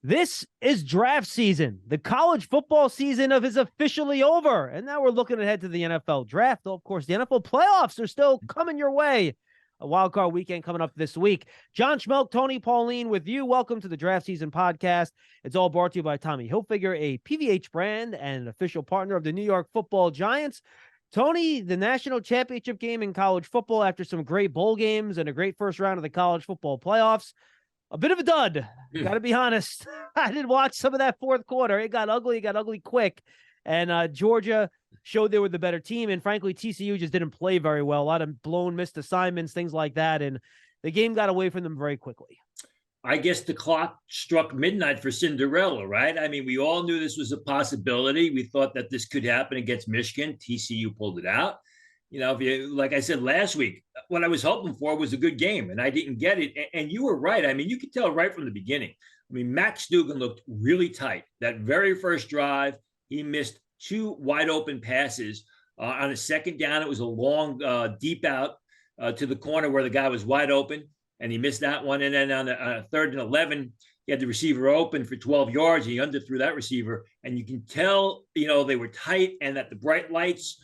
This is draft season. The college football season is officially over. And now we're looking ahead to the NFL draft. Though, of course, the NFL playoffs are still coming your way. A wild card weekend coming up this week. John Schmeelk, Tony Pauline with you. Welcome to the Draft Season Podcast. It's all brought to you by Tommy Hilfiger, a PVH brand and an official partner of the New York Football Giants. Tony, the national championship game in college football after some great bowl games and a great first round of the college football playoffs. A bit of a dud, got to be honest. I did watch some of that fourth quarter. It got ugly quick. And Georgia showed they were the better team. And frankly, TCU just didn't play very well. A lot of blown missed assignments, things like that. And the game got away from them very quickly. I guess the clock struck midnight for Cinderella, right? I mean, we all knew this was a possibility. We thought that this could happen against Michigan. TCU pulled it out. You know, if you, like I said last week, what I was hoping for was a good game, and I didn't get it. And you were right. I mean, you could tell right from the beginning. I mean, Max Duggan looked really tight. That very first drive, he missed two wide open passes. On a second down, it was a long, deep out to the corner where the guy was wide open, and he missed that one. And then on a third and 11, he had the receiver open for 12 yards, and he underthrew that receiver. And you can tell, you know, they were tight and that the bright lights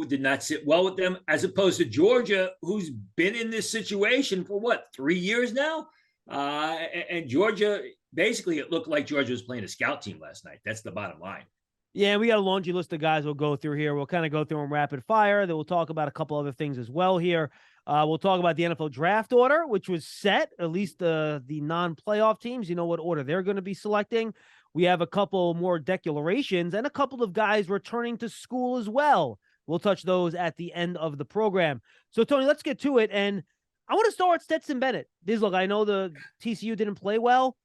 did not sit well with them, as opposed to Georgia, who's been in this situation for 3 years now? And Georgia, basically, it looked like Georgia was playing a scout team last night. That's the bottom line. Yeah, we got a laundry list of guys we'll go through here. We'll kind of go through them rapid fire. Then we'll talk about a couple other things as well here. We'll talk about the NFL draft order, which was set, at least the non-playoff teams. You know what order they're going to be selecting. We have a couple more declarations and a couple of guys returning to school as well. We'll touch those at the end of the program. So, Tony, let's get to it. And I want to start with Stetson Bennett. Look, I know the TCU didn't play well,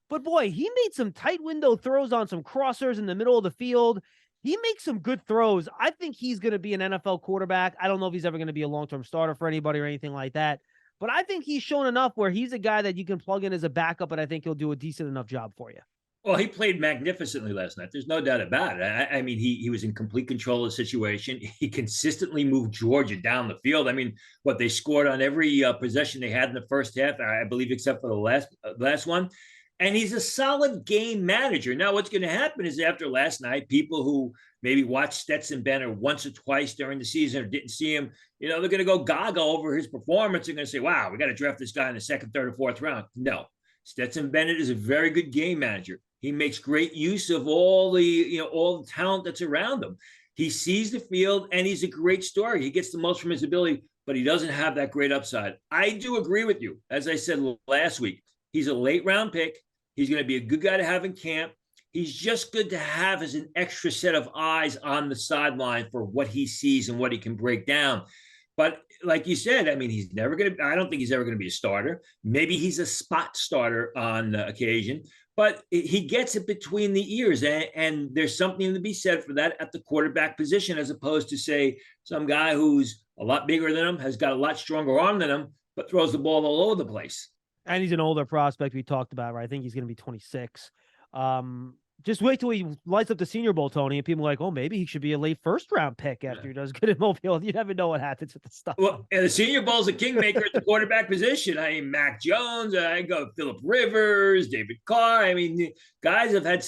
but boy, he made some tight window throws on some crossers in the middle of the field. He makes some good throws. I think he's going to be an NFL quarterback. I don't know if he's ever going to be a long-term starter for anybody or anything like that, but I think he's shown enough where he's a guy that you can plug in as a backup, and I think he'll do a decent enough job for you. Well, he played magnificently last night. There's no doubt about it. I mean, he was in complete control of the situation. He consistently moved Georgia down the field. I mean, they scored on every possession they had in the first half, I believe, except for the last one. And he's a solid game manager. Now, what's going to happen is after last night, people who maybe watched Stetson Bennett once or twice during the season or didn't see him, you know, they're going to go gaga over his performance. They're going to say, wow, we got to draft this guy in the second, third, or fourth round. No, Stetson Bennett is a very good game manager. He makes great use of all the talent that's around him. He sees the field, and he's a great story. He gets the most from his ability, but he doesn't have that great upside. I do agree with you. As I said last week, he's a late round pick. He's going to be a good guy to have in camp. He's just good to have as an extra set of eyes on the sideline for what he sees and what he can break down. But like you said, I mean, I don't think he's ever going to be a starter. Maybe he's a spot starter on occasion, but he gets it between the ears. And there's something to be said for that at the quarterback position, as opposed to, say, some guy who's a lot bigger than him, has got a lot stronger arm than him, but throws the ball all over the place. And he's an older prospect we talked about, right? I think he's going to be 26. Just wait till he lights up the Senior Bowl, Tony, and people are like, oh, maybe he should be a late first-round pick after he does good in Mobile. You never know what happens with the stuff. Well, and the Senior Bowl is a kingmaker at the quarterback position. I mean, Mac Jones, I go Phillip Rivers, David Carr. I mean, guys have had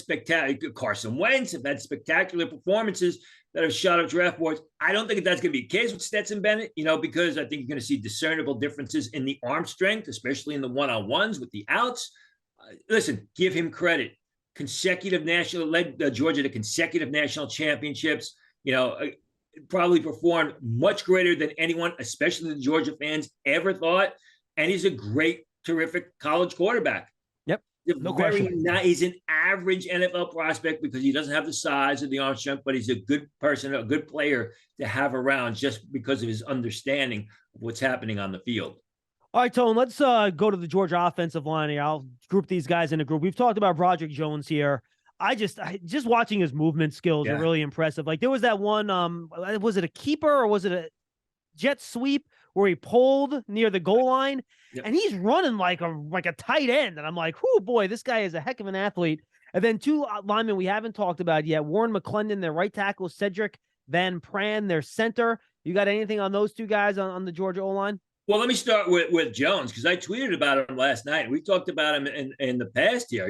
Carson Wentz have had spectacular performances that have shot up draft boards. I don't think that's going to be the case with Stetson Bennett, because I think you're going to see discernible differences in the arm strength, especially in the one-on-ones with the outs. Listen, give him credit. Led Georgia to consecutive national championships, probably performed much greater than anyone, especially the Georgia fans, ever thought. And he's a great, terrific college quarterback. Yep. No question. He's an average NFL prospect because he doesn't have the size of the arm strength, but he's a good person, a good player to have around just because of his understanding of what's happening on the field. All right, Tone, let's go to the Georgia offensive line here. I'll group these guys in a group. We've talked about Broderick Jones here. I just watching his movement skills are really impressive. Like there was that one, was it a keeper or was it a jet sweep where he pulled near the goal line? Yep. And he's running like a tight end. And I'm like, oh boy, this guy is a heck of an athlete. And then two linemen we haven't talked about yet. Warren McClendon, their right tackle, Cedric Van Pran, their center. You got anything on those two guys on the Georgia O-line? Well, let me start with Jones because I tweeted about him last night. We talked about him in the past year.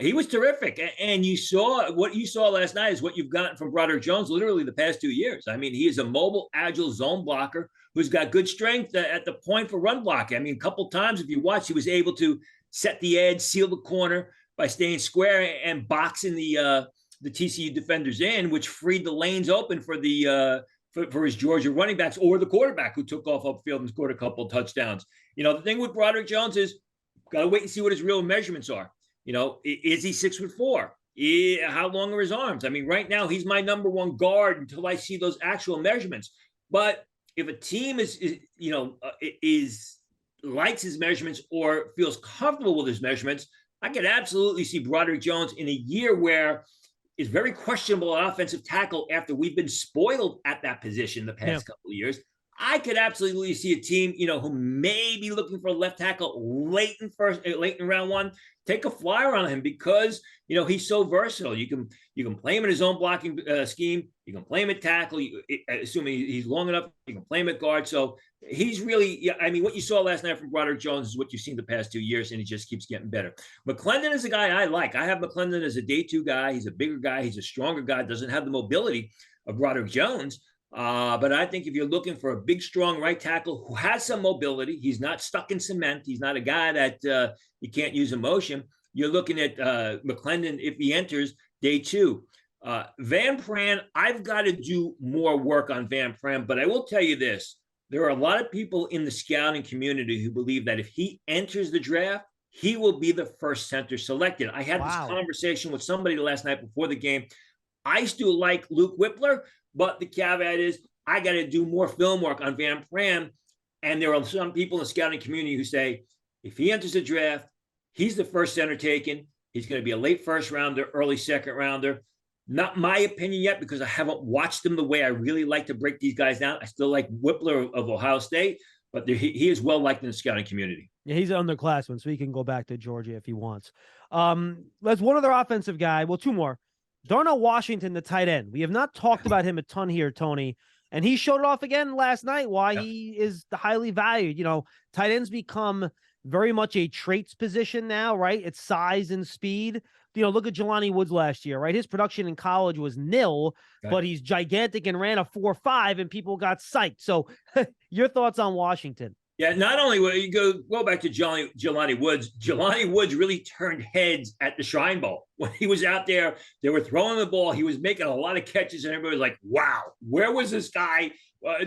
He was terrific, and you saw what you saw last night is what you've gotten from Broderick Jones literally the past 2 years. I mean, he is a mobile, agile zone blocker who's got good strength at the point for run blocking. I mean, a couple times if you watch, he was able to set the edge, seal the corner by staying square and boxing the TCU defenders in, which freed the lanes open for the for his Georgia running backs or the quarterback who took off upfield and scored a couple of touchdowns. The thing with Broderick Jones is got to wait and see what his real measurements are. Is he 6'4"? How long are his arms? I mean, right now he's my number one guard until I see those actual measurements. But if a team is likes his measurements or feels comfortable with his measurements, I could absolutely see Broderick Jones in a year where is very questionable offensive tackle after we've been spoiled at that position the past couple of years. I could absolutely see a team, who may be looking for a left tackle late in round one, take a flyer on him because, he's so versatile. You can play him in his own blocking scheme. You can play him at tackle, assuming he's long enough. You can play him at guard. So he's really, what you saw last night from Broderick Jones is what you've seen the past 2 years, and he just keeps getting better. McClendon is a guy I like. I have McClendon as a day two guy. He's a bigger guy. He's a stronger guy. Doesn't have the mobility of Broderick Jones. But I think if you're looking for a big, strong right tackle who has some mobility, he's not stuck in cement. He's not a guy that you can't use emotion. You're looking at McClendon if he enters day two. Van Pran, I've got to do more work on Van Pran, but I will tell you this. There are a lot of people in the scouting community who believe that if he enters the draft, he will be the first center selected. I had this conversation with somebody last night before the game. I still like Luke Whippler, but the caveat is I got to do more film work on Van Pran. And there are some people in the scouting community who say, if he enters the draft, he's the first center taken. He's going to be a late first rounder, early second rounder. Not my opinion yet because I haven't watched them the way I really like to break these guys down. I still like Whippler of Ohio State, but he is well liked in the scouting community. Yeah, he's an underclassman, so he can go back to Georgia if he wants. Let's one other offensive guy. Well, two more. Darnell Washington, the tight end. We have not talked about him a ton here, Tony, and he showed it off again last night why he is highly valued. Tight ends become very much a traits position now, right? It's size and speed. Look at Jelani Woods last year, right? His production in college was nil, but he's gigantic and ran a 4.5 and people got psyched. So your thoughts on Washington? Yeah, not only will you go back to Jelani Woods. Jelani Woods really turned heads at the Shrine Bowl. When he was out there, they were throwing the ball. He was making a lot of catches, and everybody was like, wow, where was this guy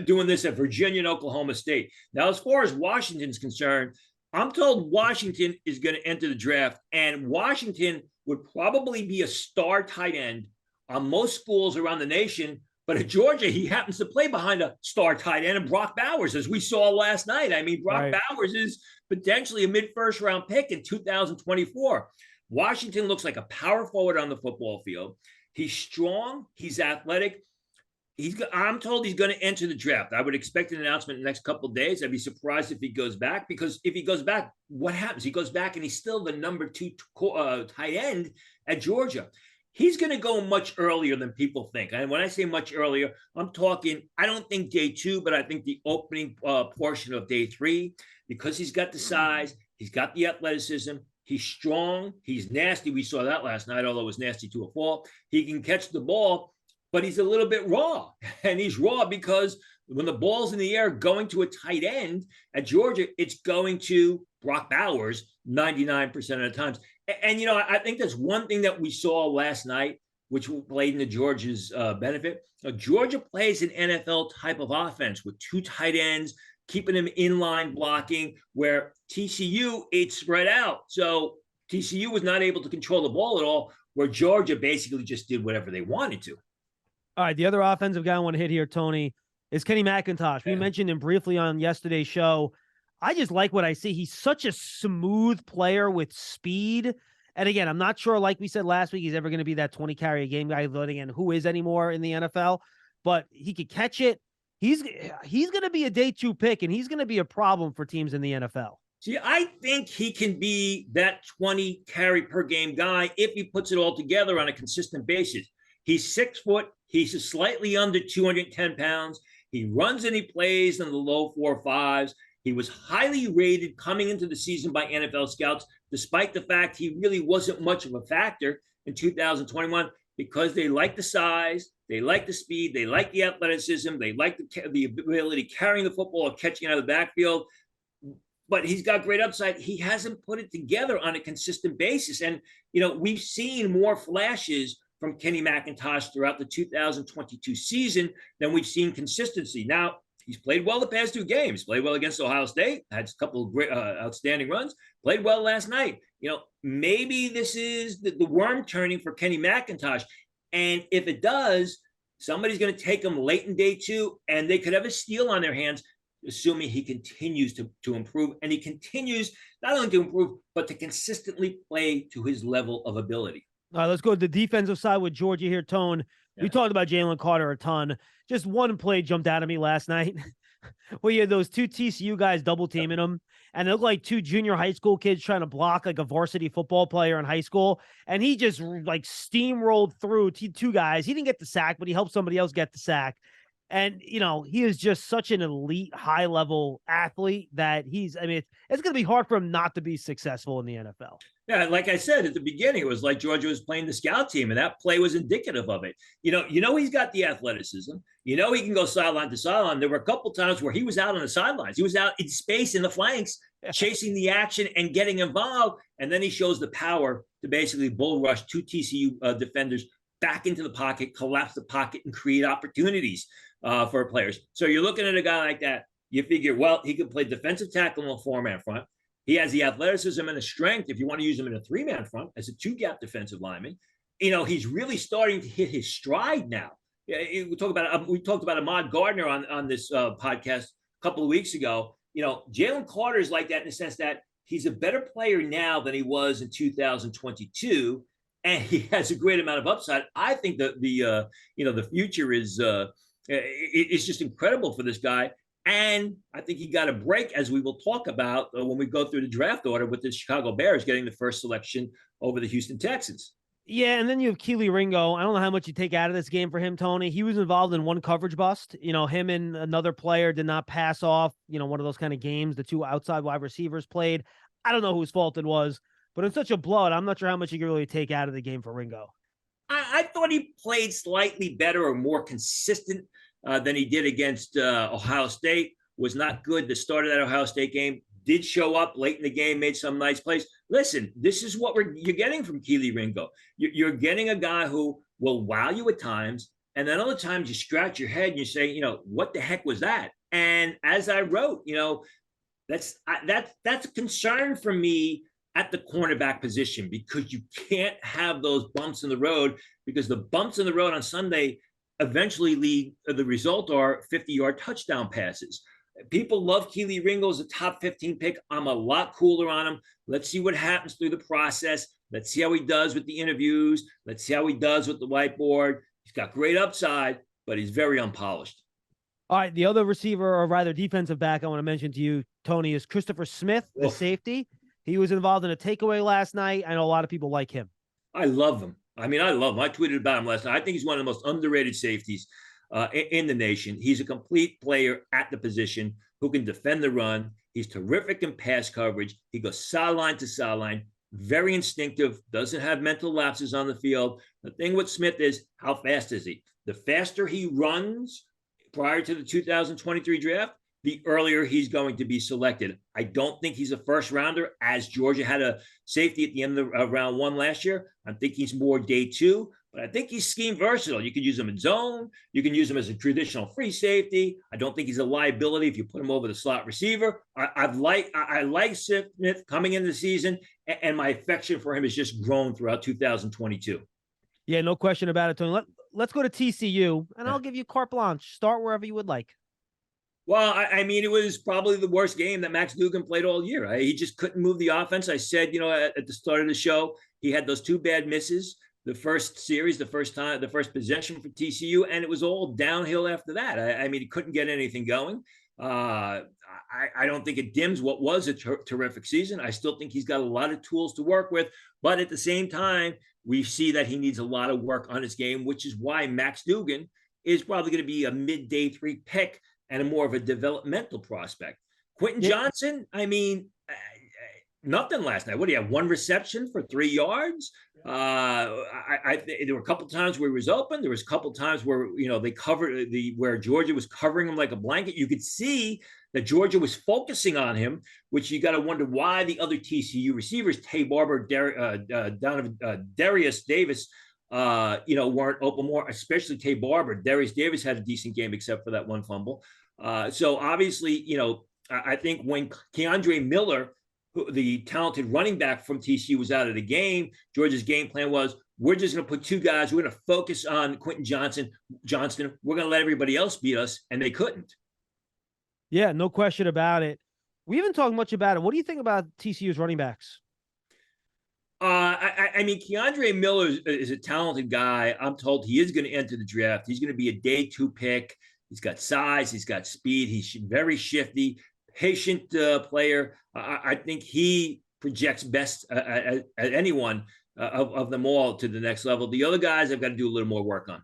doing this at Virginia and Oklahoma State? Now, as far as Washington's concerned, I'm told Washington is going to enter the draft, and Washington would probably be a star tight end on most schools around the nation. But at Georgia, he happens to play behind a star tight end and Brock Bowers, as we saw last night. I mean, Brock Bowers is potentially a mid-first round pick in 2024. Washington looks like a power forward on the football field. He's strong. He's athletic. I'm told he's going to enter the draft. I would expect an announcement in the next couple of days. I'd be surprised if he goes back, because if he goes back, what happens? He goes back and he's still the number 2 tight end at Georgia. He's going to go much earlier than people think. And when I say much earlier, I'm talking, I don't think day 2, but I think the opening portion of day 3, because he's got the size, he's got the athleticism, he's strong, he's nasty. We saw that last night, although it was nasty to a fault. He can catch the ball, but he's a little bit raw. And he's raw because when the ball's in the air going to a tight end at Georgia, it's going to Brock Bowers 99% of the times. And, I think that's one thing that we saw last night, which played into Georgia's benefit. Georgia plays an NFL type of offense with 2 tight ends, keeping them in line blocking, where TCU, it's spread out. So TCU was not able to control the ball at all, where Georgia basically just did whatever they wanted to. All right, the other offensive guy I want to hit here, Tony, is Kenny McIntosh. We mentioned him briefly on yesterday's show. I just like what I see. He's such a smooth player with speed. And again, I'm not sure, like we said last week, he's ever going to be that 20 carry a game guy, again, who is anymore in the NFL, but he could catch it. He's going to be a day 2 pick, and he's going to be a problem for teams in the NFL. See, I think he can be that 20 carry per game guy if he puts it all together on a consistent basis. He's 6 foot. He's slightly under 210 pounds. He runs and he plays in the low 4.5s. He was highly rated coming into the season by NFL scouts, despite the fact he really wasn't much of a factor in 2021 because they like the size, they like the speed, they like the athleticism, they like the ability carrying the football or catching it out of the backfield. But he's got great upside. He hasn't put it together on a consistent basis. And, we've seen more flashes from Kenny McIntosh throughout the 2022 season than we've seen consistency. Now, he's played well the past 2 games, played well against Ohio State, had a couple of great, outstanding runs, played well last night. Maybe this is the worm turning for Kenny McIntosh. And if it does, somebody's going to take him late in day 2, and they could have a steal on their hands, assuming he continues to improve. And he continues not only to improve, but to consistently play to his level of ability. All right, let's go to the defensive side with Georgia here, Tone. Yeah. We talked about Jalen Carter a ton. Just one play jumped out at me last night. Well, you had those 2 TCU guys double teaming him, and it looked like 2 junior high school kids trying to block like a varsity football player in high school. And he just like steamrolled through 2 guys. He didn't get the sack, but he helped somebody else get the sack. And, he is just such an elite, high-level athlete that it's going to be hard for him not to be successful in the NFL. Yeah, like I said at the beginning, it was like Georgia was playing the scout team, and that play was indicative of it. He's got the athleticism. He can go sideline to sideline. There were a couple times where he was out on the sidelines. He was out in space in the flanks, chasing the action and getting involved. And then he shows the power to basically bull rush 2 TCU defenders back into the pocket, collapse the pocket, and create opportunities for players. So you're looking at a guy like that. You figure, well, he could play defensive tackle in a 4-man front. He has the athleticism and the strength if you want to use him in a 3-man front as a 2-gap defensive lineman. He's really starting to hit his stride now. We talked about Ahmad Gardner on this podcast a couple of weeks ago. Jalen Carter is like that in the sense that he's a better player now than he was in 2022, and he has a great amount of upside. I think that the future is just incredible for this guy. And I think he got a break, as we will talk about when we go through the draft order, with the Chicago Bears getting the first selection over the Houston Texans. Yeah, and then you have Kelee Ringo. I don't know how much you take out of this game for him, Tony. He was involved in one coverage bust. Him and another player did not pass off, one of those kind of games the 2 outside wide receivers played. I don't know whose fault it was, but in such a blowout, I'm not sure how much you can really take out of the game for Ringo. I thought he played slightly better or more consistent than he did against Ohio State. Was not good. The start of that Ohio State game, did show up late in the game, made some nice plays. Listen, this is what you're getting from Kelee Ringo. You're getting a guy who will wow you at times, and then other times you scratch your head and you say, what the heck was that? And as I wrote, that's a concern for me at the cornerback position, because you can't have those bumps in the road, because the bumps in the road on Sunday eventually lead, the result are 50-yard touchdown passes. People love Kelee Ringo as a top 15 pick. I'm a lot cooler on him. Let's see what happens through the process. Let's see how he does with the interviews. Let's see how he does with the whiteboard. He's got great upside, but he's very unpolished. All right, the other receiver, or rather defensive back I want to mention to you, Tony, is Christopher Smith, the safety. He was involved in a takeaway last night. I know a lot of people like him. I love him. I love him. I tweeted about him last night. I think he's one of the most underrated safeties in the nation. He's a complete player at the position who can defend the run. He's terrific in pass coverage. He goes sideline to sideline, very instinctive, doesn't have mental lapses on the field. The thing with Smith is, how fast is he? The faster he runs prior to the 2023 draft, the earlier he's going to be selected. I don't think he's a first rounder, as Georgia had a safety at the end of round 1 last year. I think he's more day 2, but I think he's scheme versatile. You can use him in zone. You can use him as a traditional free safety. I don't think he's a liability if you put him over the slot receiver. I like Smith coming into the season, and my affection for him has just grown throughout 2022. Yeah, no question about it, Tony. Let's go to TCU, and I'll give you carte blanche. Start wherever you would like. Well, it was probably the worst game that Max Duggan played all year. He just couldn't move the offense. I said, at the start of the show, he had those 2 bad misses. The first series, the first possession for TCU, and it was all downhill after that. He couldn't get anything going. I don't think it dims what was a terrific season. I still think he's got a lot of tools to work with, but at the same time, we see that he needs a lot of work on his game, which is why Max Duggan is probably going to be a mid-day 3 pick and a more of a developmental prospect. Quentin Johnson, I mean, nothing last night. What do you have? 1 reception for 3 yards. There were a couple times where he was open. There was a couple times where they covered where Georgia was covering him like a blanket. You could see that Georgia was focusing on him, which you got to wonder why the other TCU receivers, Tay Barber, Darius Davis, weren't open more, especially Tay Barber. Darius Davis had a decent game except for that 1 fumble. So obviously, I think when Keandre Miller, the talented running back from TCU, was out of the game, Georgia's game plan was, we're just going to put 2 guys. We're going to focus on Quentin Johnston. We're going to let everybody else beat us, and they couldn't. Yeah, no question about it. We haven't talked much about it. What do you think about TCU's running backs? I mean, Keandre Miller is a talented guy. I'm told he is going to enter the draft. He's going to be a day 2 pick. He's got size. He's got speed. He's very shifty, patient player. I think he projects best at anyone of them all to the next level. The other guys I've got to do a little more work on.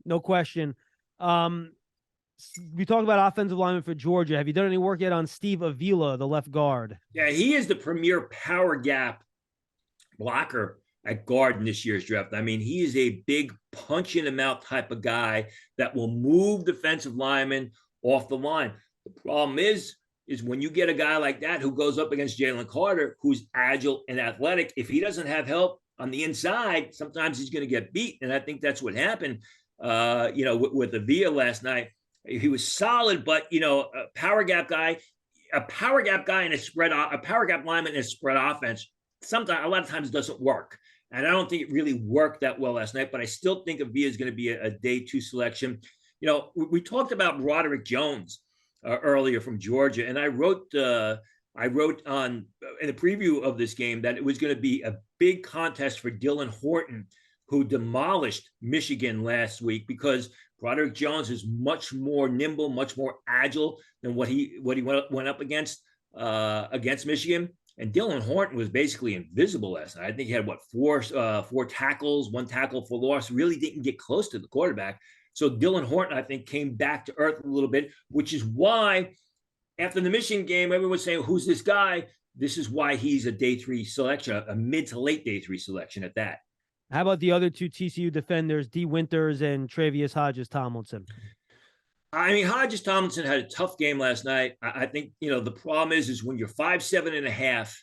No question. We talked about offensive lineman for Georgia. Have you done any work yet on Steve Avila, the left guard? Yeah, he is the premier power gap blocker at guard in this year's draft. I mean, he is a big punch in the mouth type of guy that will move defensive linemen off the line. The problem is when you get a guy like that who goes up against Jalen Carter, who's agile and athletic, if he doesn't have help on the inside, sometimes he's going to get beat. And I think that's what happened, with Avila last night. He was solid, but, a power gap guy in a power gap lineman in a spread offense, sometimes, a lot of times, doesn't work. And I don't think it really worked that well last night, but I still think Avila is going to be a day 2 selection. We talked about Broderick Jones earlier from Georgia, and I wrote on in the preview of this game that it was going to be a big contest for Dylan Horton, who demolished Michigan last week, because Broderick Jones is much more nimble, much more agile than what he went up against Michigan. And Dylan Horton was basically invisible last night. I think he had 4 tackles, 1 tackle for loss, really didn't get close to the quarterback. So Dylan Horton, I think, came back to earth a little bit, which is why after the Michigan game, everyone was saying, who's this guy? This is why he's a day 3 selection, a mid to late day 3 selection at that. How about the other 2 TCU defenders, D. Winters and Travius Hodges-Tomlinson? I mean, Hodges-Tomlinson had a tough game last night. I think, the problem is when you're 5'7.5",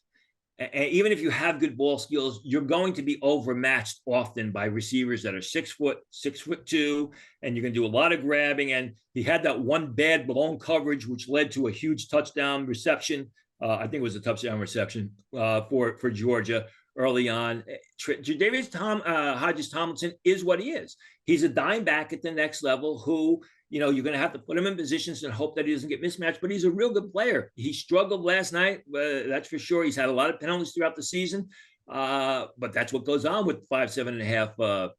and even if you have good ball skills, you're going to be overmatched often by receivers that are 6 foot, 6'2", and you're going to do a lot of grabbing. And he had that 1 bad blown coverage, which led to a huge touchdown reception. I think it was a touchdown reception for Georgia early on. Hodges-Tomlinson is what he is. He's a dime back at the next level who, you're going to have to put him in positions and hope that he doesn't get mismatched, but he's a real good player. He struggled last night. That's for sure. He's had a lot of penalties throughout the season. But that's what goes on with 5'7.5"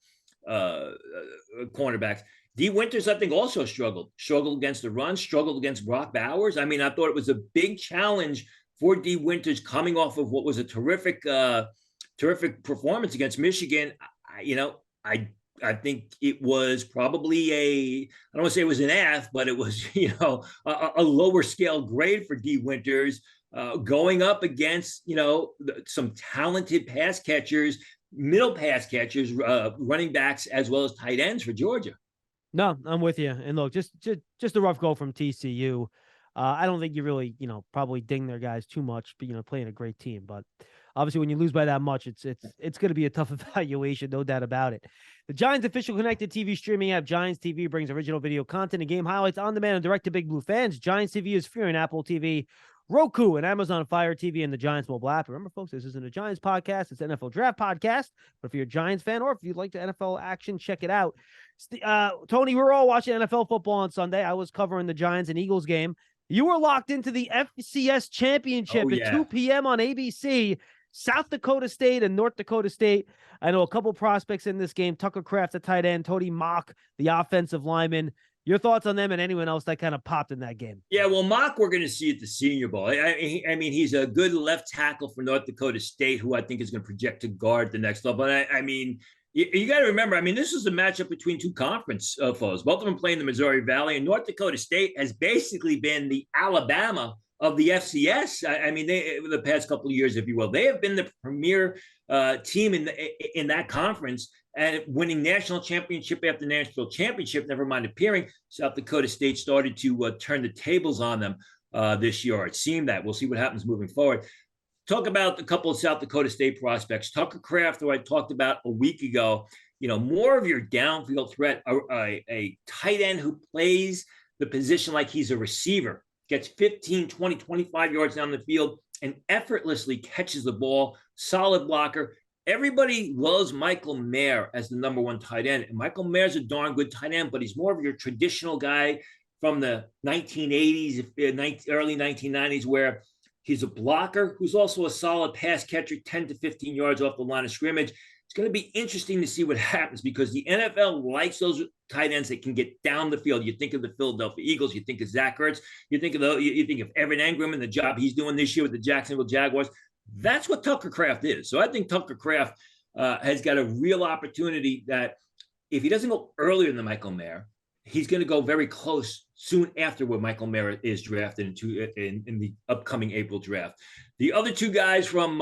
cornerbacks. D. Winters, I think, also struggled against the run, struggled against Brock Bowers. I mean, I thought it was a big challenge for D. Winters coming off of what was a terrific performance against Michigan. I think it was probably I don't want to say it was an F, but it was, a lower scale grade for D. Winters going up against, some talented pass catchers, middle pass catchers, running backs, as well as tight ends for Georgia. No, I'm with you. And look, just a rough goal from TCU. I don't think you really, probably ding their guys too much, but, playing a great team. But obviously, when you lose by that much, it's going to be a tough evaluation, no doubt about it. The Giants official connected TV streaming app, Giants TV, brings original video content and game highlights on demand and direct to Big Blue fans. Giants TV is free on Apple TV, Roku, and Amazon Fire TV, and the Giants mobile app. Remember, folks, this isn't a Giants podcast. It's an NFL draft podcast. But if you're a Giants fan or if you'd like the NFL action, check it out. Tony, we were all watching NFL football on Sunday. I was covering the Giants and Eagles game. You were locked into the FCS championship at 2 p.m. on ABC. South Dakota State and North Dakota State. I know a couple prospects in this game. Tucker Kraft, the tight end, Tony Mock, the offensive lineman. Your thoughts on them and anyone else that kind of popped in that game? Yeah, well, Mock we're going to see at the Senior Bowl. I mean, he's a good left tackle for North Dakota State, who I think is going to project to guard the next level. I mean, You got to remember, I mean, this is a matchup between two conference foes. Both of them play in the Missouri Valley, and North Dakota State has basically been the Alabama of the FCS. I mean, they the past couple of years, if you will, they have been the premier team in that conference and winning national championship after national championship. Never mind appearing. South Dakota State started to turn the tables on them this year. It seemed that. We'll see what happens moving forward. Talk about a couple of South Dakota State prospects. Tucker Kraft, who I talked about a week ago, more of your downfield threat, a tight end who plays the position like he's a receiver, gets 15, 20, 25 yards down the field and effortlessly catches the ball, solid blocker. Everybody loves Michael Mayer as the number one tight end. And Michael Mayer's a darn good tight end, but he's more of your traditional guy from the 1980s, early 1990s, where he's a blocker who's also a solid pass catcher, 10 to 15 yards off the line of scrimmage. It's going to be interesting to see what happens because the NFL likes those tight ends that can get down the field. You think of the Philadelphia Eagles, you think of Zach Ertz, you think of Evan Engram and the job he's doing this year with the Jacksonville Jaguars. That's what Tucker Kraft is. So I think Tucker Kraft has got a real opportunity that if he doesn't go earlier than Michael Mayer, he's going to go very close soon after where Michael Mayer is drafted in the upcoming April draft. The other two guys from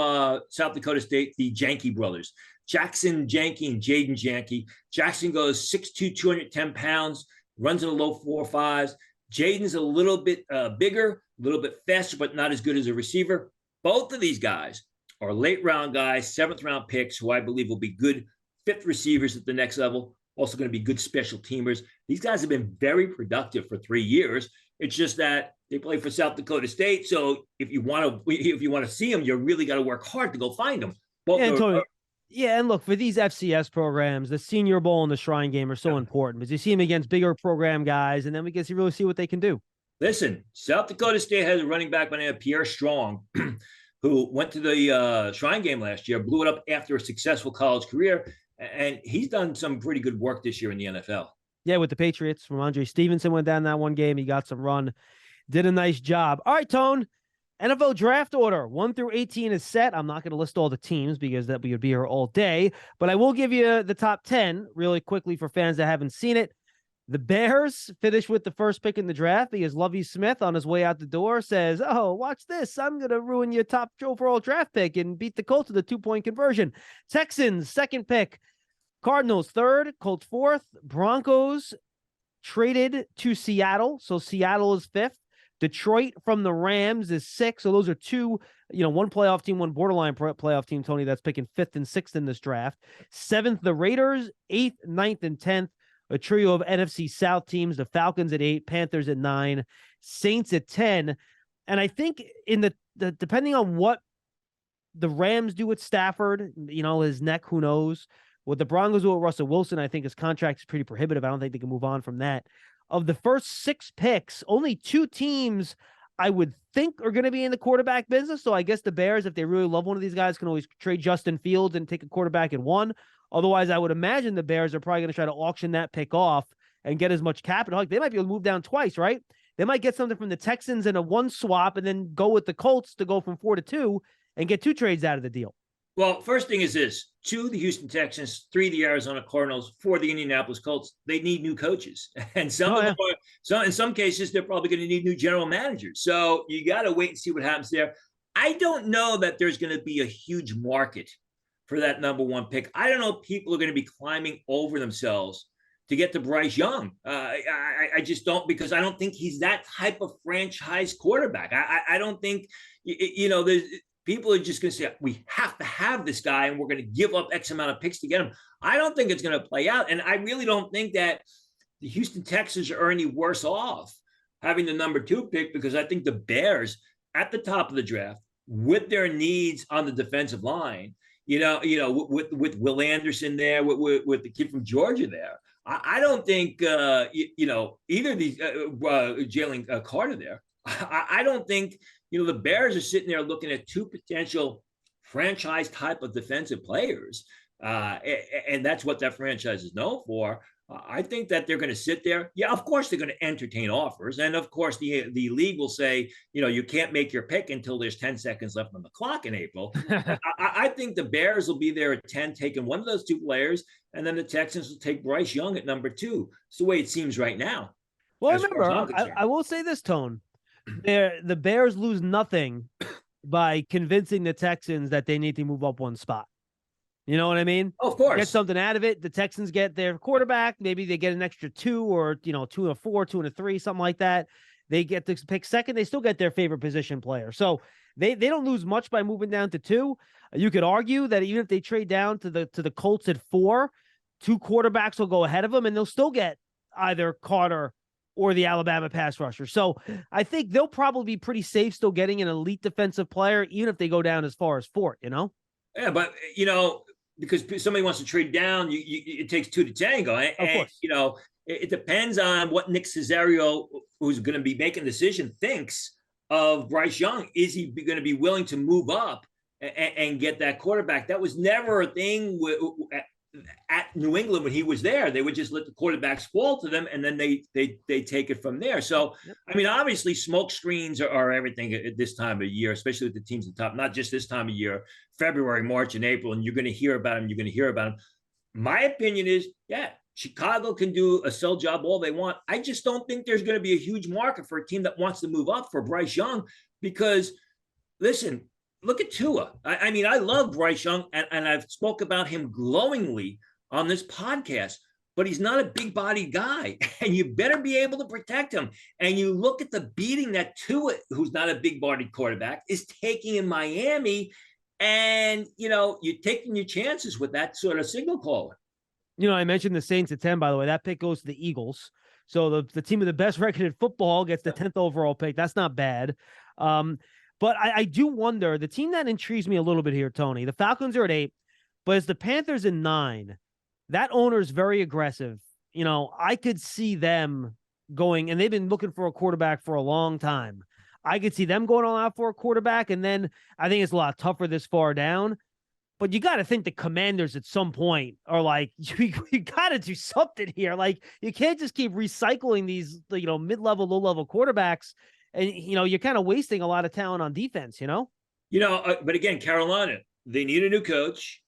South Dakota State, the Janke brothers, Jackson Janke and Jaden Janke. Jackson goes 6'2", 210 pounds, runs in the low 4.5s. Jaden's a little bit bigger, a little bit faster, but not as good as a receiver. Both of these guys are late round guys, 7th round picks, who I believe will be good 5th receivers at the next level. Also going to be good special teamers. These guys have been very productive for 3 years. It's just that they play for South Dakota State. So if you want to see them, you really got to work hard to go find them. And look, for these FCS programs, the Senior Bowl and the Shrine Game are so important because you see them against bigger program guys, and then we get to really see what they can do. Listen, South Dakota State has a running back by the name of Pierre Strong, who went to the Shrine Game last year, blew it up after a successful college career. And he's done some pretty good work this year in the NFL. Yeah, with the Patriots. Ramondre Stevenson went down that one game. He got some run. Did a nice job. All right, Tone. NFL draft order 1 through 18 is set. I'm not going to list all the teams because we would be here all day. But I will give you the top 10 really quickly for fans that haven't seen it. The Bears finished with the first pick in the draft because Lovie Smith on his way out the door says, "Oh, watch this. I'm going to ruin your top overall draft pick and beat the Colts with a 2-point conversion." Texans, second pick. Cardinals, third. Colts, fourth. Broncos traded to Seattle. So Seattle is fifth. Detroit from the Rams is sixth. So those are two, one playoff team, one borderline playoff team, Tony, that's picking fifth and sixth in this draft. Seventh, the Raiders. Eighth, ninth, and 10th. A trio of NFC South teams, the Falcons at 8, Panthers at 9, Saints at 10. And I think in the depending on what the Rams do with Stafford, his neck, who knows? What the Broncos do with Russell Wilson, I think his contract is pretty prohibitive. I don't think they can move on from that. Of the first 6 picks, only 2 teams I would think are going to be in the quarterback business. So I guess the Bears, if they really love one of these guys, can always trade Justin Fields and take a quarterback in 1. Otherwise, I would imagine the Bears are probably going to try to auction that pick off and get as much capital. Like, they might be able to move down twice, right? They might get something from the Texans in a 1 swap and then go with the Colts to go from 4 to 2 and get 2 trades out of the deal. Well, first thing is this: 2, the Houston Texans; 3, the Arizona Cardinals; 4, the Indianapolis Colts. They need new coaches. And in some cases, they're probably going to need new general managers. So you got to wait and see what happens there. I don't know that there's going to be a huge market for that number 1 pick. I don't know if people are going to be climbing over themselves to get to Bryce Young. I just don't, because I don't think he's that type of franchise quarterback. I don't think, there's people are just going to say, we have to have this guy and we're going to give up X amount of picks to get him. I don't think it's going to play out. And I really don't think that the Houston Texans are any worse off having the number 2 pick, because I think the Bears at the top of the draft, with their needs on the defensive line, with Will Anderson there, with the kid from Georgia there, I don't think, either of these, Jalen Carter there, I don't think, the Bears are sitting there looking at 2 potential franchise type of defensive players And that's what that franchise is known for. I think that they're going to sit there. Yeah, of course they're going to entertain offers, and of course the league will say, you can't make your pick until there's 10 seconds left on the clock in April. I think the Bears will be there at 10, taking one of those two players, and then the Texans will take Bryce Young at number 2. It's the way it seems right now. Well, remember, I will say this, Tone. The Bears lose nothing by convincing the Texans that they need to move up one spot. You know what I mean? Oh, of course. Get something out of it. The Texans get their quarterback. Maybe they get an extra 2 or, 2 and a 4, 2 and a 3, something like that. They get to pick second. They still get their favorite position player. So they don't lose much by moving down to 2. You could argue that even if they trade down to the Colts at 4, 2 quarterbacks will go ahead of them, and they'll still get either Carter or the Alabama pass rusher. So I think they'll probably be pretty safe still getting an elite defensive player, even if they go down as far as 4, Yeah, but, because somebody wants to trade down, it takes 2 to tango. And, of course. It depends on what Nick Caserio, who's going to be making the decision, thinks of Bryce Young. Is he going to be willing to move up and get that quarterback? That was never a thing at New England when he was there. They would just let the quarterbacks fall to them, and then they take it from there. So, yep. I mean, obviously, smoke screens are everything at this time of year, especially with the teams at the top. Not just this time of year, February, March, and April, and you're going to hear about them. My opinion is, yeah, Chicago can do a sell job all they want. I just don't think there's going to be a huge market for a team that wants to move up for Bryce Young because, listen, look at Tua. I mean, I love Bryce Young, and I've spoke about him glowingly on this podcast, but he's not a big-bodied guy, and you better be able to protect him. And you look at the beating that Tua, who's not a big-bodied quarterback, is taking in Miami, and, you're taking your chances with that sort of signal caller. I mentioned the Saints at 10, by the way. That pick goes to the Eagles. So the team with the best record in football gets the 10th overall pick. That's not bad. But I do wonder, the team that intrigues me a little bit here, Tony, the Falcons are at 8, but it's the Panthers at 9. That owner is very aggressive. I could see them going, and they've been looking for a quarterback for a long time. I could see them going all out for a quarterback, and then I think it's a lot tougher this far down. But you got to think the Commanders at some point are like, you got to do something here. Like, you can't just keep recycling these, mid-level, low-level quarterbacks. And, you're kind of wasting a lot of talent on defense, But again, Carolina, they need a new coach.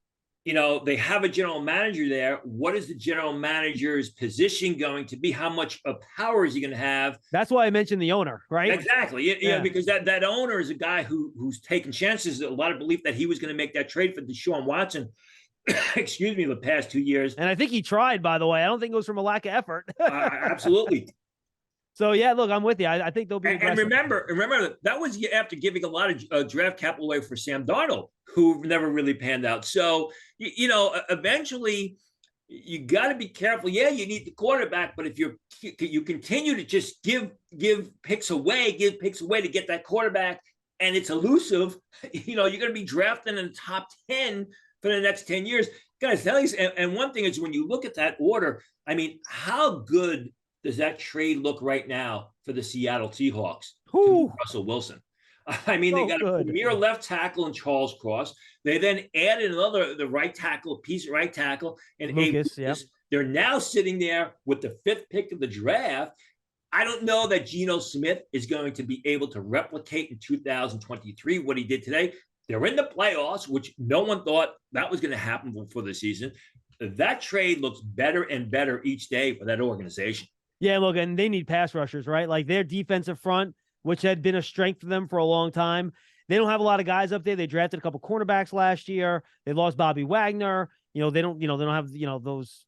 They have a general manager there. What is the general manager's position going to be? How much power is he going to have? That's why I mentioned the owner, right? Exactly. Yeah. Because that owner is a guy who's taken chances. A lot of belief that he was going to make that trade for Deshaun Watson. Excuse me, the past 2 years. And I think he tried, by the way. I don't think it was from a lack of effort. Absolutely. So, yeah, look, I'm with you. I think they'll be aggressive. And remember, that was after giving a lot of draft capital away for Sam Darnold, who never really panned out. So, eventually you got to be careful. Yeah, you need the quarterback, but if you continue to just give picks away to get that quarterback, and it's elusive, you're going to be drafting in the top 10 for the next 10 years. Guys, tell you, and one thing is when you look at that order, I mean, how good does that trade look right now for the Seattle Seahawks? Russell Wilson. I mean, they got a premier left tackle in Charles Cross. They then added the right tackle, and Lucas. Yeah. They're now sitting there with the 5th pick of the draft. I don't know that Geno Smith is going to be able to replicate in 2023 what he did today. They're in the playoffs, which no one thought that was going to happen before the season. That trade looks better and better each day for that organization. Yeah, look, and they need pass rushers, right? Like their defensive front, which had been a strength for them for a long time. They don't have a lot of guys up there. They drafted a couple cornerbacks last year. They lost Bobby Wagner. They don't have, those,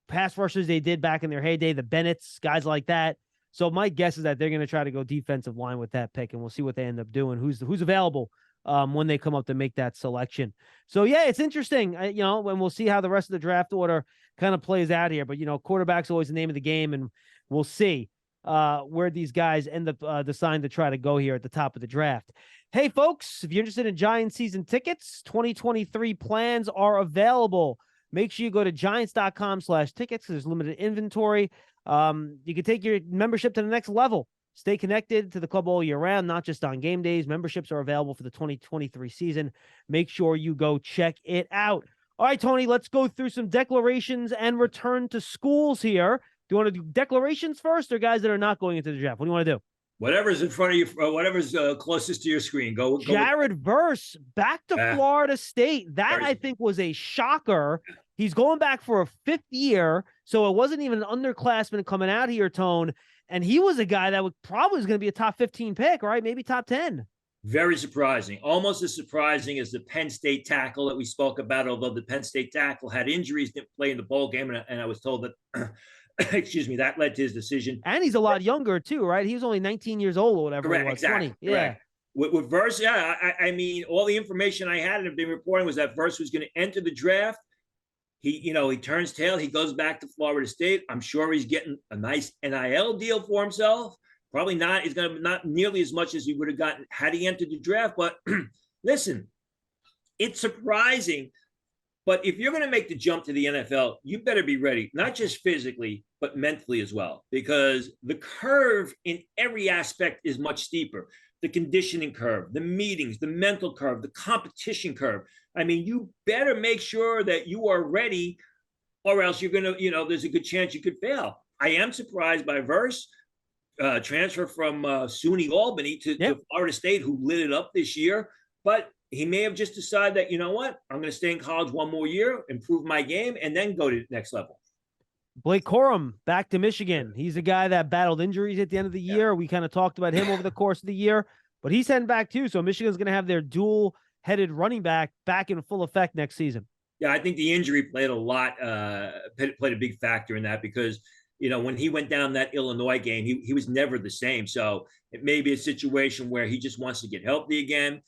pass rushers they did back in their heyday, the Bennetts, guys like that. So my guess is that they're going to try to go defensive line with that pick, and we'll see what they end up doing. Who's available when they come up to make that selection. So yeah, it's interesting, and we'll see how the rest of the draft order kind of plays out here. But quarterback's always the name of the game, and we'll see where these guys end up deciding to try to go here at the top of the draft. Hey, folks, if you're interested in Giants season tickets, 2023 plans are available. Make sure you go to giants.com/tickets. There's limited inventory. You can take your membership to the next level. Stay connected to the club all year round, not just on game days. Memberships are available for the 2023 season. Make sure you go check it out. All right, Tony, let's go through some declarations and return to schools here. Do you want to do declarations first or guys that are not going into the draft? What do you want to do? Whatever's in front of you, whatever's closest to your screen. Go. Jared Verse back to Florida State. That, I think, was a shocker. He's going back for a 5th year, so it wasn't even an underclassman coming out here, Tone. And he was a guy that probably was going to be a top 15 pick, right? Maybe top 10. Very surprising. Almost as surprising as the Penn State tackle that we spoke about, although the Penn State tackle had injuries, didn't play in the bowl game, and I was told that excuse me, that led to his decision. And he's a lot younger too, right? He was only 19 years old or whatever. Correct, he was. exactly. 20. Yeah. With Verse, I mean, all the information I had and been reporting was that Verse was going to enter the draft. He turns tail. He goes back to Florida State. I'm sure he's getting a nice NIL deal for himself. Probably not. He's going to not nearly as much as he would have gotten had he entered the draft. But listen, it's surprising. But if you're going to make the jump to the NFL, you better be ready, not just physically, but mentally as well, because the curve in every aspect is much steeper. The conditioning curve, the meetings, the mental curve, the competition curve. I mean, you better make sure that you are ready, or else you're going to, there's a good chance you could fail. I am surprised by Verse, transfer from SUNY Albany to Florida State, who lit it up this year. But he may have just decided that, you know what, I'm going to stay in college one more year, improve my game, and then go to the next level. Blake Corum back to Michigan. He's a guy that battled injuries at the end of the year. We kind of talked about him over the course of the year, but he's heading back too. So Michigan's going to have their dual-headed running back in full effect next season. Yeah, I think the injury played a big factor in that, because when he went down that Illinois game, he was never the same. So it may be a situation where he just wants to get healthy again.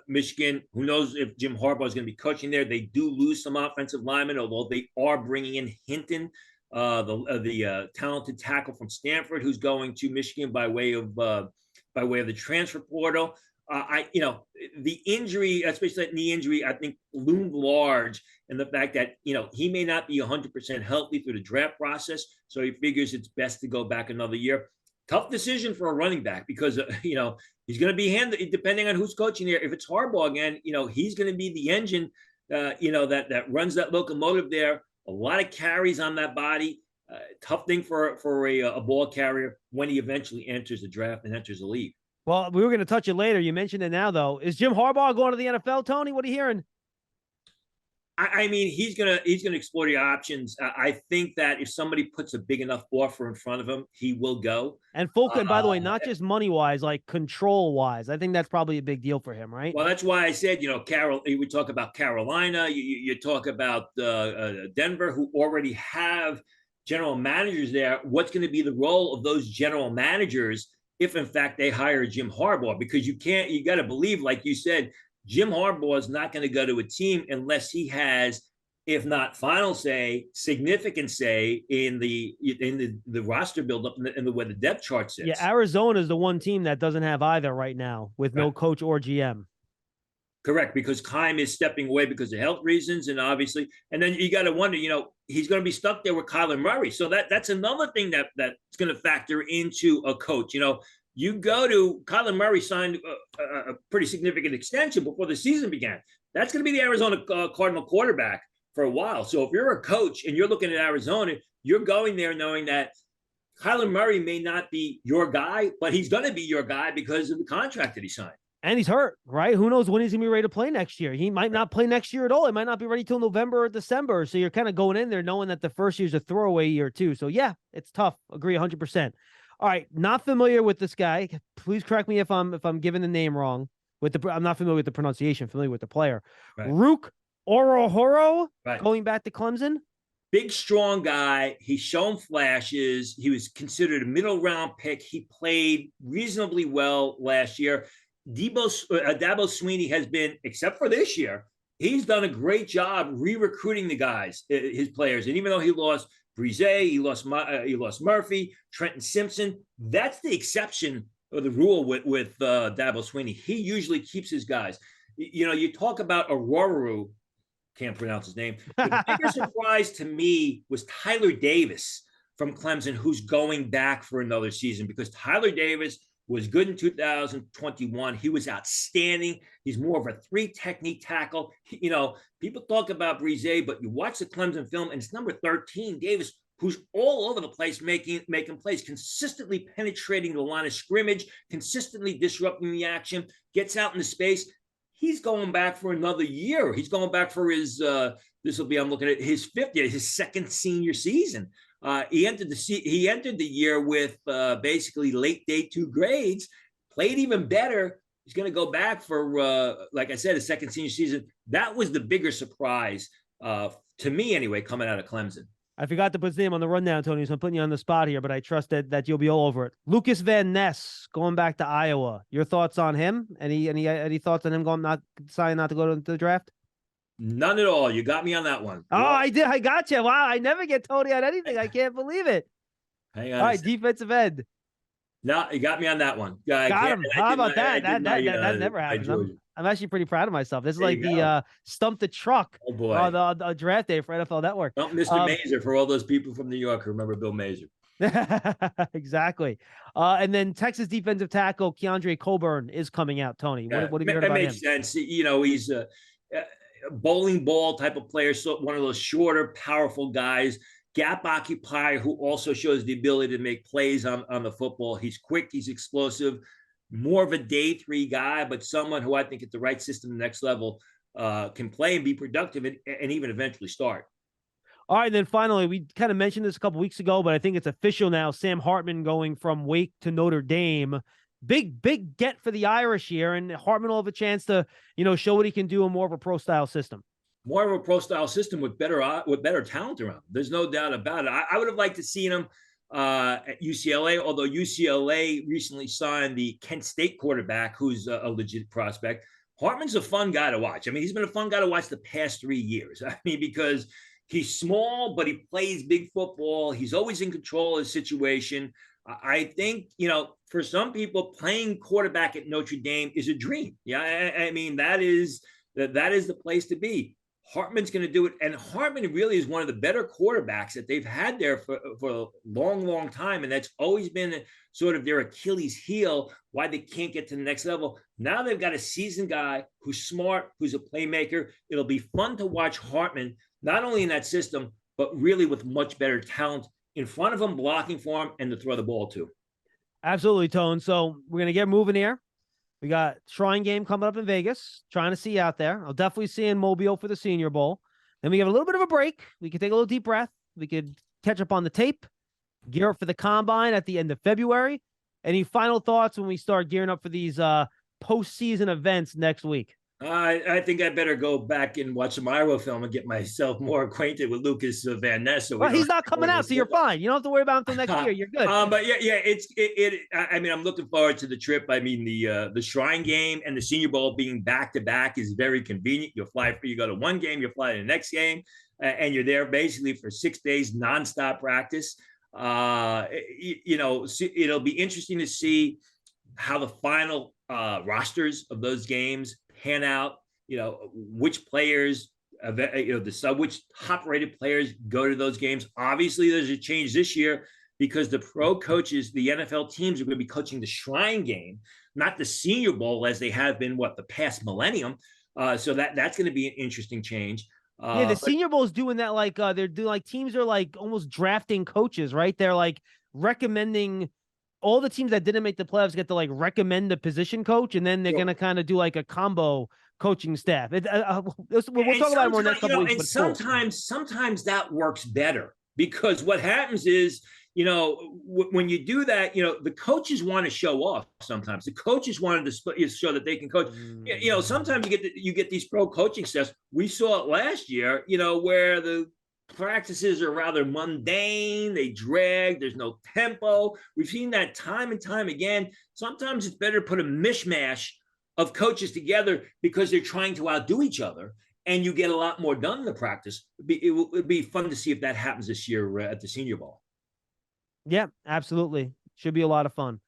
Michigan, who knows if Jim Harbaugh is going to be coaching there. They do lose some offensive linemen, although they are bringing in Hinton, the talented tackle from Stanford, who's going to Michigan by way of the transfer portal. The injury, especially that knee injury, I think loomed large in the fact that, he may not be 100% healthy through the draft process. So he figures it's best to go back another year. Tough decision for a running back, because, he's going to be handled depending on who's coaching there. If it's Harbaugh again, he's going to be the engine, that runs that locomotive there. A lot of carries on that body. Tough thing for a ball carrier when he eventually enters the draft and enters the league. Well, we were going to touch it later. You mentioned it now, though. Is Jim Harbaugh going to the NFL, Tony? What are you hearing? I mean, he's gonna explore the options. I think that if somebody puts a big enough offer in front of him, he will go. And and by the way, not just money wise, like control wise. I think that's probably a big deal for him, right? Well, that's why I said, we talk about Carolina, you talk about Denver, who already have general managers there. What's going to be the role of those general managers if, in fact, they hire Jim Harbaugh? Because you got to believe, like you said, Jim Harbaugh is not going to go to a team unless he has, if not final say, significant say in the roster buildup and the way the depth chart sits. Yeah, Arizona is the one team that doesn't have either right now, with no coach or GM. Correct, because Keim is stepping away because of health reasons, and obviously, and then you got to wonder, he's going to be stuck there with Kyler Murray. So that's another thing that's going to factor into a coach. You go to Kyler Murray signed a pretty significant extension before the season began. That's going to be the Arizona Cardinal quarterback for a while. So if you're a coach and you're looking at Arizona, you're going there knowing that Kyler Murray may not be your guy, but he's going to be your guy because of the contract that he signed. And he's hurt, right? Who knows when he's going to be ready to play next year? He might not play next year at all. He might not be ready till November or December. So you're kind of going in there knowing that the first year's a throwaway year too. So yeah, it's tough. Agree 100%. All right, not familiar with this guy. Please correct me if I'm giving the name wrong. I'm not familiar with the pronunciation. Familiar with the player, right. Rook Orohoro, right. Going back to Clemson. Big, strong guy. He's shown flashes. He was considered a middle round pick. He played reasonably well last year. Dabo Sweeney has been, except for this year, he's done a great job re-recruiting the guys, his players. And even though he lost Brise, he lost Murphy, Trenton Simpson. That's the exception or the rule with Dabo Sweeney. He usually keeps his guys. You talk about Ororu, can't pronounce his name. The bigger surprise to me was Tyler Davis from Clemson, who's going back for another season, because Tyler Davis was good in 2021. He was outstanding. He's more of a 3 technique tackle. People talk about Brise, but you watch the Clemson film, and it's number 13, Davis, who's all over the place, making plays, consistently penetrating the line of scrimmage, consistently disrupting the action, gets out into space. He's going back for another year. He's going back for his, I'm looking at his 5th year, his 2nd senior season. He entered the year with basically late day 2 grades, played even better. He's going to go back for, like I said, his 2nd senior season. That was the bigger surprise to me anyway, coming out of Clemson. I forgot to put his name on the rundown, Tony, so I'm putting you on the spot here, but I trust that you'll be all over it. Lucas Van Ness going back to Iowa. Your thoughts on him? Any thoughts on him deciding not to go to the draft? None at all. You got me on that one. Oh, I did. I got you. Wow, I never get Tony on anything. I can't believe it. Hang on. All right, defensive end. No, you got me on that one. Got him. How about that? That never happens. I'm actually pretty proud of myself. This is like the Stump the Truck. Oh, boy. The draft day for NFL Network. Mr. Mazer for all those people from New York who remember Bill Mazer. Exactly. And then Texas defensive tackle Keandre Coburn is coming out, Tony. What have you heard about him? That makes sense. He's a bowling ball type of player, so one of those shorter, powerful guys, gap occupier who also shows the ability to make plays on the football. He's quick, he's explosive, more of a day 3 guy, but someone who I think at the right system, the next level, can play and be productive and even eventually start. All right, and then finally, we kind of mentioned this a couple weeks ago, but I think it's official now. Sam Hartman going from Wake to Notre Dame. Big get for the Irish here, and Hartman will have a chance to, show what he can do in more of a pro-style system. More of a pro-style system with better talent around. There's no doubt about it. I would have liked to see him at UCLA, although UCLA recently signed the Kent State quarterback, who's a legit prospect. Hartman's a fun guy to watch. I mean, he's been a fun guy to watch the past 3 years. I mean, because he's small, but he plays big football. He's always in control of the situation. I think, for some people, playing quarterback at Notre Dame is a dream. Yeah, I mean, that is the place to be. Hartman's going to do it. And Hartman really is one of the better quarterbacks that they've had there for a long, long time. And that's always been sort of their Achilles heel, why they can't get to the next level. Now they've got a seasoned guy who's smart, who's a playmaker. It'll be fun to watch Hartman, not only in that system, but really with much better talent in front of him, blocking for him, and to throw the ball to. Absolutely, Tone. So we're going to get moving here. We got Shrine Game coming up in Vegas, trying to see you out there. I'll definitely see you in Mobile for the Senior Bowl. Then we have a little bit of a break. We could take a little deep breath. We could catch up on the tape, gear up for the Combine at the end of February. Any final thoughts when we start gearing up for these postseason events next week? I think I better go back and watch some Iowa film and get myself more acquainted with Lucas Van Ness. Well, he's not coming out, so you're fine. You don't have to worry about him until next year. You're good. But I mean, I'm looking forward to the trip. I mean, the Shrine Game and the Senior Bowl being back to back is very convenient. You go to one game, you fly to the next game, and you're there basically for 6 days nonstop practice. It'll be interesting to see how the final rosters of those games pan out, which players, which top-rated players go to those games. Obviously, there's a change this year because the pro coaches, the NFL teams are going to be coaching the Shrine Game, not the Senior Bowl as they have been, the past millennium. So that's going to be an interesting change. The Senior Bowl is doing that they're doing teams are almost drafting coaches, right? They're recommending. All the teams that didn't make the playoffs get to recommend a position coach, and then they're going to kind of do a combo coaching staff. We'll talk about it more next couple weeks. And sometimes that works better because what happens is, when you do that, the coaches want to show off. Sometimes the coaches wanted to show that they can coach. Sometimes you get these pro coaching staffs. We saw it last year, where the practices are rather mundane. They drag. There's no tempo. We've seen that time and time again. Sometimes it's better to put a mishmash of coaches together because they're trying to outdo each other, and you get a lot more done in the practice. It would be fun to see if that happens this year at the Senior Bowl. Yeah, absolutely. Should be a lot of fun.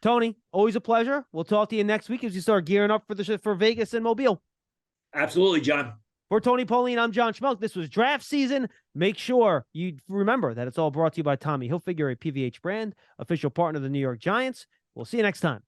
Tony, always a pleasure. We'll talk to you next week as you start gearing up for Vegas and Mobile. Absolutely, John. For Tony Pauline, I'm John Schmeelk. This was draft season. Make sure you remember that it's all brought to you by Tommy Hilfiger, a PVH brand, official partner of the New York Giants. We'll see you next time.